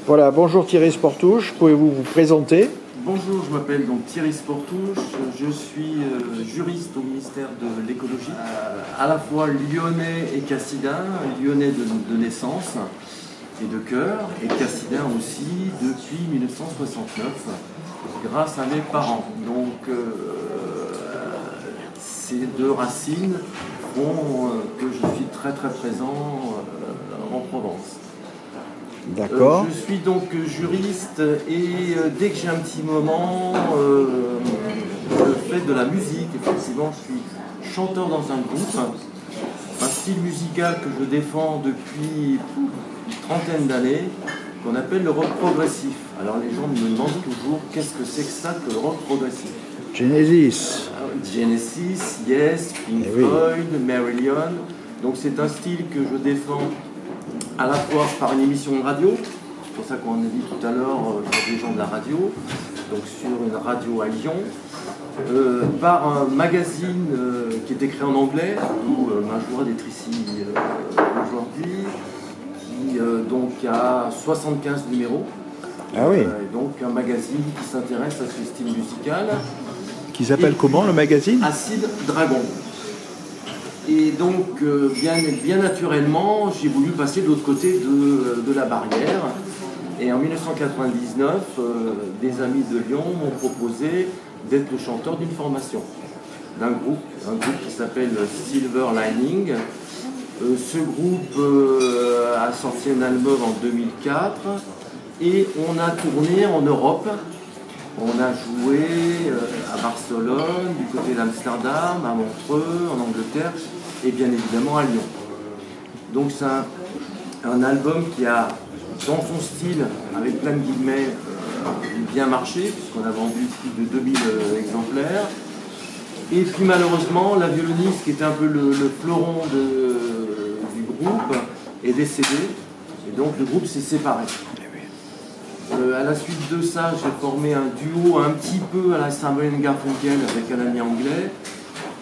Voilà, bonjour Thierry Sportouche, pouvez-vous vous présenter? Bonjour, je m'appelle donc Thierry Sportouche, je suis juriste au ministère de l'écologie, à la fois lyonnais et cassidin, lyonnais de naissance et de cœur, et cassidin aussi depuis 1969, grâce à mes parents. Donc ces deux racines font que je suis très très présent en Provence. D'accord. Je suis donc juriste et dès que j'ai un petit moment, je fais de la musique. Effectivement, je suis chanteur dans un groupe, un style musical que je défends depuis une trentaine d'années, qu'on appelle le rock progressif. Alors les gens me demandent toujours qu'est-ce que c'est que ça que le rock progressif. Genesis. Genesis, Yes, Pink Floyd, Marillion. Donc c'est un style que je défends à la fois par une émission de radio, c'est pour ça qu'on a dit tout à l'heure sur des gens de la radio, donc sur une radio à Lyon, par un magazine qui est écrit en anglais, d'où ma joie d'être ici aujourd'hui, qui donc a 75 numéros. Ah oui. Donc un magazine qui s'intéresse à ce style musical. Qui s'appelle comment le magazine? Acide Dragon. Et donc, bien naturellement, j'ai voulu passer de l'autre côté de la barrière. Et en 1999, des amis de Lyon m'ont proposé d'être le chanteur d'une formation, d'un groupe, qui s'appelle Silver Lining. Ce groupe a sorti un album en 2004 et on a tourné en Europe. On a joué à Barcelone, du côté d'Amsterdam, à Montreux, en Angleterre et bien évidemment à Lyon. Donc c'est un album qui a, dans son style, avec plein de guillemets, bien marché, puisqu'on a vendu plus de 2000 exemplaires. Et puis malheureusement, la violoniste, qui était un peu le fleuron du groupe, est décédée. Et donc le groupe s'est séparé. À la suite de ça, j'ai formé un duo un petit peu à la Simon & Garfunkel avec un ami anglais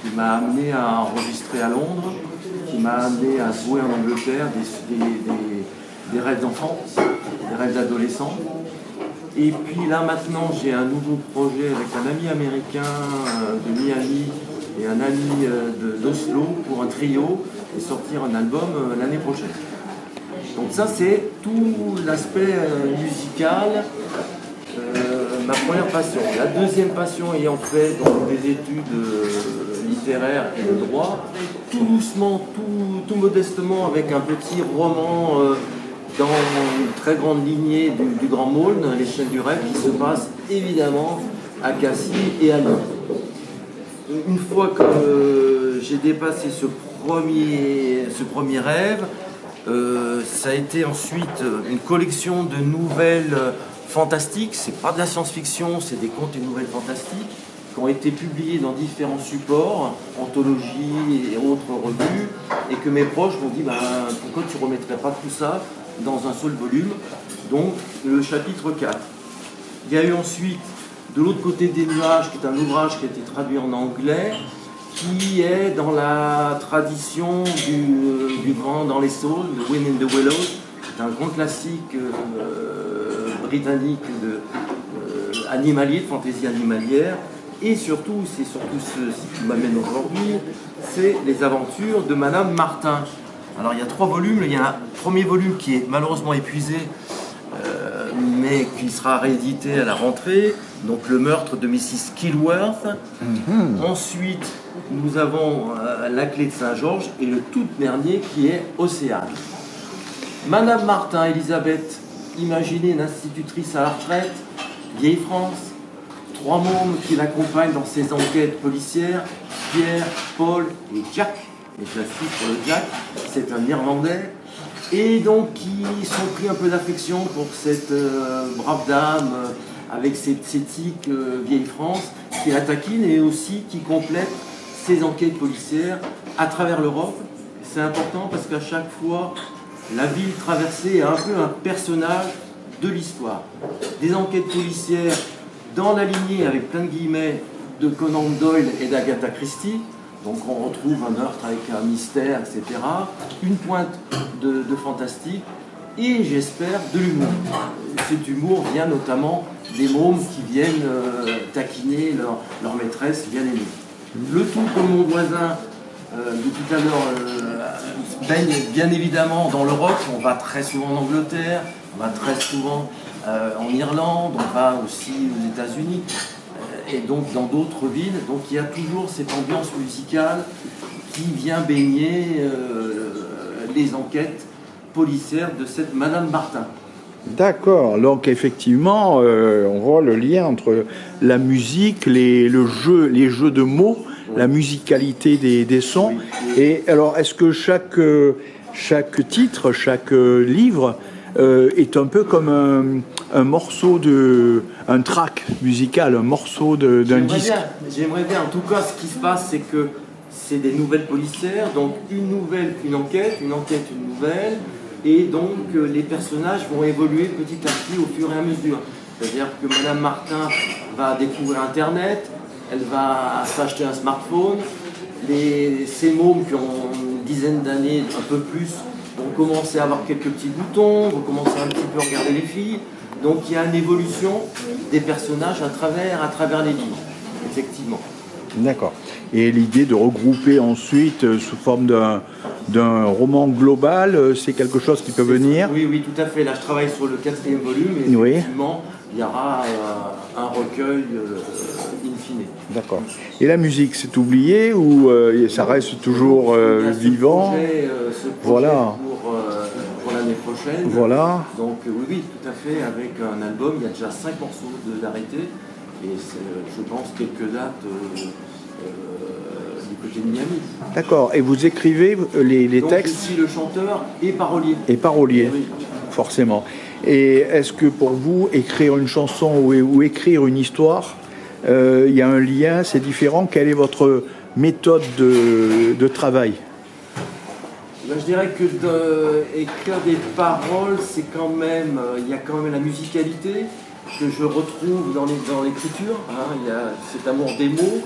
qui m'a amené à enregistrer à Londres, qui m'a amené à jouer en Angleterre des rêves d'enfants, des rêves d'adolescents. Et puis là maintenant, j'ai un nouveau projet avec un ami américain de Miami et un ami d'Oslo pour un trio et sortir un album l'année prochaine. Donc ça c'est tout l'aspect musical, ma première passion. La deuxième passion ayant fait donc, des études littéraires et de droit, tout doucement, tout modestement avec un petit roman dans une très grande lignée du Grand Maulne, Les Chaînes du Rêve, qui se passe évidemment à Cassis et à Lyon. Une fois que j'ai dépassé ce premier rêve, ça a été ensuite une collection de nouvelles fantastiques. C'est pas de la science-fiction, c'est des contes et nouvelles fantastiques qui ont été publiés dans différents supports, anthologies et autres revues, et que mes proches m'ont dit pourquoi tu ne remettrais pas tout ça dans un seul volume, donc le chapitre 4. Il y a eu ensuite De l'autre côté des nuages, qui est un ouvrage qui a été traduit en anglais, qui est dans la tradition du grand dans les saules, The Wind in the Willows. C'est un grand classique britannique animalier, de fantaisie animalière. Et surtout, c'est surtout ce qui m'amène aujourd'hui, c'est les aventures de Madame Martin. Alors il y a 3 volumes, il y a un premier volume qui est malheureusement épuisé, mais qui sera réédité à la rentrée, donc le meurtre de Mrs. Kilworth. Ensuite, nous avons La clé de Saint-Georges et le tout dernier qui est Océane. Madame Martin, Elisabeth, imaginez une institutrice à la retraite, vieille France, 3 mômes qui l'accompagnent dans ses enquêtes policières, Pierre, Paul et Jack, et j'insiste sur le Jack, c'est un Irlandais, et donc qui sont pris un peu d'affection pour cette brave dame avec ses tics vieille France, qui la taquine et aussi qui complète ses enquêtes policières à travers l'Europe. C'est important parce qu'à chaque fois, la ville traversée est un peu un personnage de l'histoire. Des enquêtes policières dans la lignée, avec plein de guillemets, de Conan Doyle et d'Agatha Christie. Donc on retrouve un meurtre avec un mystère, etc. Une pointe de fantastique et j'espère de l'humour. cet humour vient notamment des mômes qui viennent taquiner leur maîtresse bien aimée. Le tout, comme mon voisin de tout à l'heure baigne bien évidemment dans le rock. On va très souvent en Angleterre, on va très souvent en Irlande, on va aussi aux États-Unis et donc dans d'autres villes. Donc il y a toujours cette ambiance musicale qui vient baigner les enquêtes policières de cette Madame Martin. D'accord, donc effectivement, on voit le lien entre la musique, les jeux de mots, la musicalité des sons. Et alors, est-ce que chaque titre, chaque livre est un peu comme un morceau un track musical, un morceau d'un disque? J'aimerais bien. En tout cas, ce qui se passe, c'est que c'est des nouvelles policières, donc une enquête, une nouvelle. Et donc les personnages vont évoluer petit à petit au fur et à mesure. C'est-à-dire que Madame Martin va découvrir Internet, elle va s'acheter un smartphone, ces mômes qui ont une dizaine d'années, un peu plus, vont commencer à avoir quelques petits boutons, vont commencer un petit peu à regarder les filles. Donc il y a une évolution des personnages à travers les livres, effectivement. D'accord. Et l'idée de regrouper ensuite sous forme d'un roman global, c'est quelque chose qui peut venir? Oui, tout à fait. Là, je travaille sur le 4e volume et effectivement, il y aura un recueil in fine. D'accord. Et la musique, c'est oublié ou ça reste toujours vivant? Ce projet Voilà. Pour l'année prochaine. Voilà. Donc oui, tout à fait. Avec un album, il y a déjà 5 morceaux d'arrêté. Et je pense quelques dates du côté de Miami. D'accord. Et vous écrivez les Donc, textes? Je suis le chanteur et parolier. Et parolier, Oui. forcément. Et est-ce que pour vous, écrire une chanson ou écrire une histoire, il y a un lien, c'est différent? Quelle est votre méthode de travail? Ben, je dirais que écrire des paroles, c'est quand même, il y a quand même la musicalité que je retrouve dans l'écriture. Hein, il y a cet amour des mots.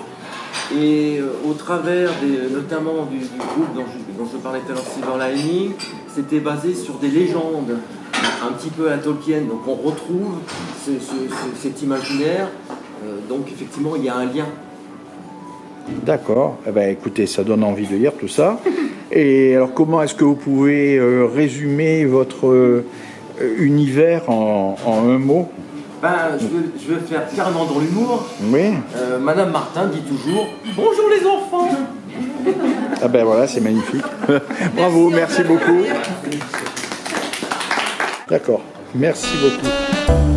Et au travers notamment du groupe dont je parlais tout à l'heure, Silver Lining, c'était basé sur des légendes, un petit peu à Tolkien. Donc on retrouve cet imaginaire. Donc effectivement, il y a un lien. D'accord. Eh ben, écoutez, ça donne envie de lire tout ça. Et alors, comment est-ce que vous pouvez résumer votre univers en un mot? Ben, je vais faire carrément dans l'humour. Oui. Madame Martin dit toujours « Bonjour les enfants !» Ah ben voilà, c'est magnifique. Bravo, merci beaucoup. D'accord, merci beaucoup.